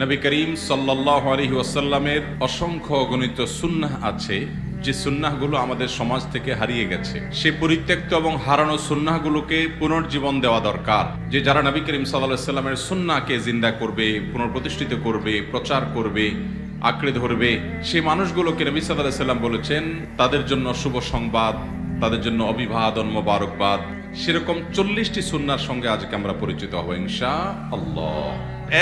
নবী করিম সাল্লাল্লাহু আলাইহি ওয়াসাল্লামের অসংখ্য অগণিত সুন্নাহ আছে, যে সুন্নাহগুলো আমাদের সমাজ থেকে হারিয়ে গেছে। সে পরিত্যক্ত এবং হারানো সুন্নাহগুলোকে পুনর্জীবন দেওয়া দরকার। যে যারা নবী করিম সাল্লাল্লাহু আলাইহি ওয়াসাল্লামের সুন্নাহকে জিন্দা করবে, পুনঃপ্রতিষ্ঠিত করবে, প্রচার করবে, আঁকড়ে ধরবে, সেই মানুষগুলোকে নবী সাল্লাল্লাহু আলাইহি ওয়াসাল্লাম বলেছেন তাদের জন্য শুভ সংবাদ, তাদের জন্য অভিবাদন, মোবারকবাদ। সেরকম 40টি সুন্নাহর সঙ্গে আজকে আমরা পরিচিত হব ইনশাআল্লাহ।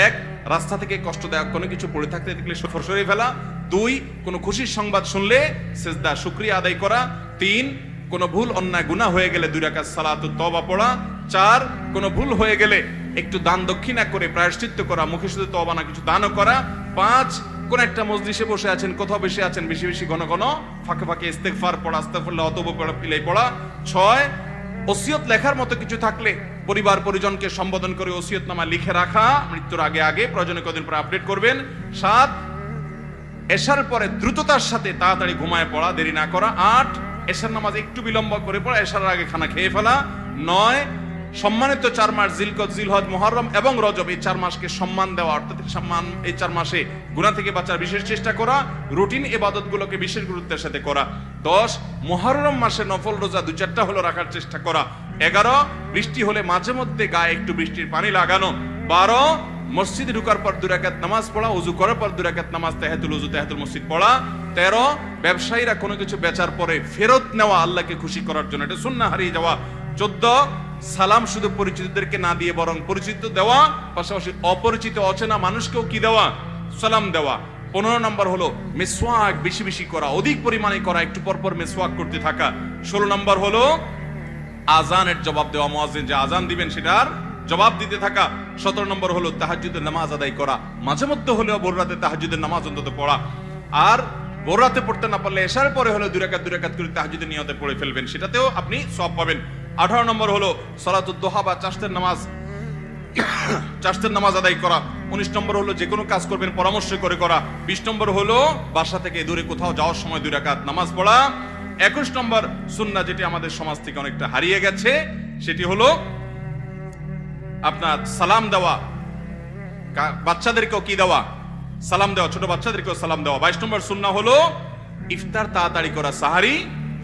এক, রাস্তা থেকে কষ্টদায়ক কোনো কিছু পড়ে থাকতে দেখলে সরিয়ে ফেলা। 2, কোনো খুশির সংবাদ শুনলে সিজদা শুকরিয়া আদায় করা। 3, কোনো ভুল অন্যায় গুনাহ হয়ে গেলে 2 রাকাত সালাতুত তওবা পড়া। 4, কোনো ভুল হয়ে গেলে একটু দান দক্ষিণা করে প্রায়শ্চিত্ত করা, মুখে শুধু তওবা না কিছু দানও করা। 5, কোন একটা মজলিসে বসে আছেন, কোথাও বসে আছেন, বেশি বেশি ঘন ঘন ফাঁকে ফাঁকে ইস্তেগফার পড়া, আস্তাগফিরুল্লাহ ওয়া তাওবা পড়া, পিলাই পড়া। 6, ওসিয়ত লেখার মতো কিছু থাকলে পরিবার পরিজনকে সম্বোধন করে ওসিয়তনামা লিখে রাখা, মৃত্যুর আগে আগে, প্রয়োজনে কদিন পরে আপডেট করবেন। 7, এশার পরে দ্রুততার সাথে তাড়াতাড়ি ঘুমায় পড়া, দেরি না করা। 8, এশার নামাজ একটু বিলম্ব করে পড়া, এশার আগে খানা খেয়ে ফেলা। 9, সম্মানিত 4 মাস জিলকদ, জিলহজ, মুহররম এবং রজব, এই 4 মাসকে সম্মান দেওয়া, অর্থাৎ সম্মান, এই 4 মাসে গুনাহ থেকে বাঁচার বিশেষ চেষ্টা করা, রুটিন ইবাদতগুলোকে বিশেষ গুরুত্বের সাথে করা। 10, মুহররম মাসে নফল রোজা 2-4টা হলো রাখার চেষ্টা করা। 11, বৃষ্টি হলে মাঝে মধ্যে গায়ে একটু বৃষ্টির পানি লাগানো। 12, মসজিদে ঢোকার পর 2 রাকাত নামাজ পড়া, ওযু করার পর 2 রাকাত নামাজ, তাহিয়াতুল ওযু, তাহিয়াতুল মসজিদ পড়া। 13, ব্যবসায়ীরা কোনো কিছু বেচার পরে ফেরত নেওয়া, আল্লাহকে খুশি করার জন্য, এটা সুন্নাহ হারিয়ে যাওয়া। 14, সালাম শুধু পরিচিতদেরকে না দিয়ে বরং পরিচিত দেওয়া, পাশাপাশি অপরিচিত অচেনা মানুষকেও কি দেওয়া, সালাম দেওয়া। 15 নম্বর হলো মিসওয়াক বেশি বেশি করা, অধিক পরিমাণে করা, একটু পর পর মিসওয়াক করতে থাকা। 16 নম্বর হলো আজানের জবাব দেওয়া, মুয়াজ্জিন যে আজান দিবেন সেটার জবাব দিতে থাকা। 17 নম্বর হলো তাহাজ্জুদের নামাজ আদায় করা, মাঝে মধ্যে হলেও ভোর রাতে তাহাজ্জুদের নামাজ অন্তত পড়া। আর ভোর রাতে পড়তে না পারলে এশার পরে হলো 2 রাকাত করে তাহাজ্জুদের নিয়তে পড়ে ফেলবেন, সেটাতেও আপনি সওয়াব পাবেন। 18 নম্বর হলো সালাতুদ দুহা বা চাশতের নামাজ আদায় করা। 19 নম্বর হলো যে কোনো কাজ করবেন পরামর্শ করে করা। 20 নম্বর হলো বাসা থেকে দূরে কোথাও যাওয়ার সময় 2 রাকাত নামাজ পড়া। 21 নম্বর সুন্নাহ, যেটি আমাদের সমাজ থেকে অনেকটা হারিয়ে গেছে, সেটি হলো আপনার সালাম দেওয়া, বাচ্চাদেরকেও কি দেওয়া, সালাম দেওয়া, ছোট বাচ্চাদেরকেও সালাম দেওয়া। 22 নম্বর সুন্নাহ হলো ইফতার তাড়াতাড়ি করা, সাহারি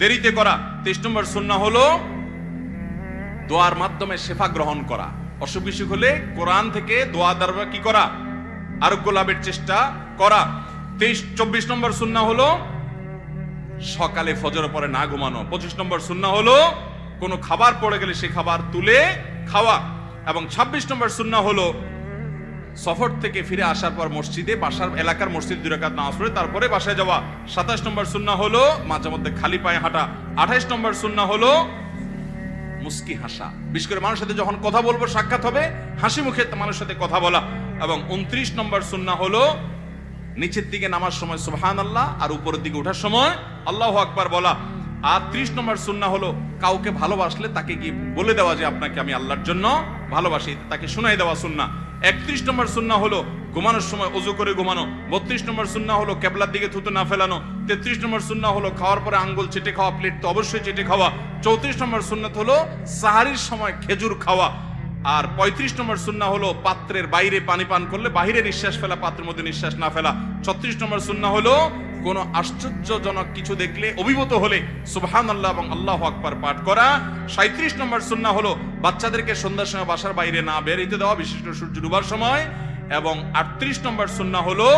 দেরিতে করা। 23 নম্বর সুন্নাহ হলো দোয়ার মাধ্যমে শেফা গ্রহণ করা, অসুখ বিসুখ হলে কোরআন থেকে দোয়া দ্বারা কি করা, আরোগ্য লাভের চেষ্টা করা। 24 নম্বর সুন্নাহ হলো সকালে ফজরের পরে না ঘুমানো। 25 নম্বর সুন্নাহ হলো কোনো খাবার পড়ে গেলে সে খাবার তুলে খাওয়া। এবং 26 নম্বর সুন্নাহ হলো সফর থেকে ফিরে আসার পর মসজিদে, বাসার এলাকার মসজিদ 2 রাকাত নামাজ পড়ে তারপরে বাসায় যাওয়া। 27 নম্বর সুন্নাহ হলো মাঝে মধ্যে খালি পায়ে হাঁটা। 28 নম্বর সুন্নাহ হলো মুস্কি হাসা, বিশেষ করে মানুষের সাথে যখন কথা বলবো, সাক্ষাৎ হবে, হাসি মুখে মানুষের সাথে কথা বলা। এবং 29 নম্বর সুন্নাহ হলো নিচের দিকে নামার সময় সুবহানাল্লাহ আর উপরের দিকে ওঠার সময় আল্লাহু আকবার বলা। আর 30 নম্বর সুন্নাহ হলো কাউকে ভালোবাসলে তাকে গিয়ে বলে দেওয়া যে আপনাকে আমি আল্লাহর জন্য ভালোবাসি, তাকে শোনাই দেওয়া সুন্নাহ। 31 নম্বর সুন্নাহ হলো ঘুমানোর সময় ওযু করে ঘুমানো। 32 নম্বর সুন্নাহ হলো কিবলার দিকে থুতু না ফেলানো। 33 নম্বর সুন্নাহ হলো খাওয়ার পরে আঙ্গুল চেটে খাওয়া, প্লেট তো অবশ্যই চেটে খাওয়া। 34 নম্বর সুন্নাত হলো সাহারির সময় খেজুর খাওয়া। আর 35 নম্বর সুন্নাহ হলো পাত্রের বাইরে পানি পান করলে বাহিরে নিঃশ্বাস ফেলা, পাত্রের মধ্যে নিঃশ্বাস না ফেলা। 36 নম্বর সুন্নাহ হলো কোন আশ্চর্যজনক কিছু দেখলে, অভিভূত হলে সুবহানাল্লাহ এবং আল্লাহু আকবার পাঠ করা। 37 নম্বর সুন্নাহ হলো বাচ্চাদেরকে সন্ধ্যার সময় বাসার বাইরে না বের হতে দেওয়া, বিশেষ করে সূর্য ডুবার সময়। এবং 38 নম্বর সুন্নাহ হলো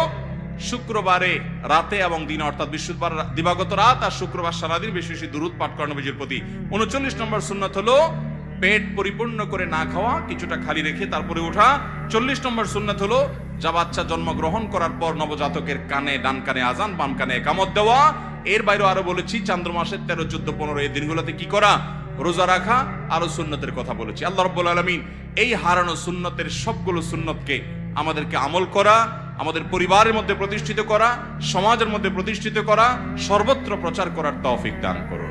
শুক্রবারে রাতে এবং দিনে, অর্থাৎ বৃহস্পতিবার দিবাগত রাত আর শুক্রবার সারাদিন বেশি বেশি দুরূদ পাঠ করা নবীজির প্রতি। 39 নম্বর সুন্নাত হলো পেট পরিপূর্ণ করে না খাওয়া, কিছুটা খালি রেখে তারপরে ওঠা। 40 নম্বর সুন্নাত হলো যা বাচ্চা জন্মগ্রহণ করার পর নবজাতকের কানে, ডান কানে আজান, বাম কানে একামত দেওয়া। এর বাইরে আরো বলেছি চান্দ্র মাসের 13, 14, 15 এই দিনগুলোতে কি করা, রোজা রাখা, আরো সুন্নতের কথা বলেছি। আল্লাহ রাব্বুল আলামিন এই হারানো সুন্নতের সবগুলো সুন্নতকে আমাদেরকে আমল করা, আমাদের পরিবারের মধ্যে প্রতিষ্ঠিত করা, সমাজের মধ্যে প্রতিষ্ঠিত করা, সর্বত্র প্রচার করার তৌফিক দান করুন।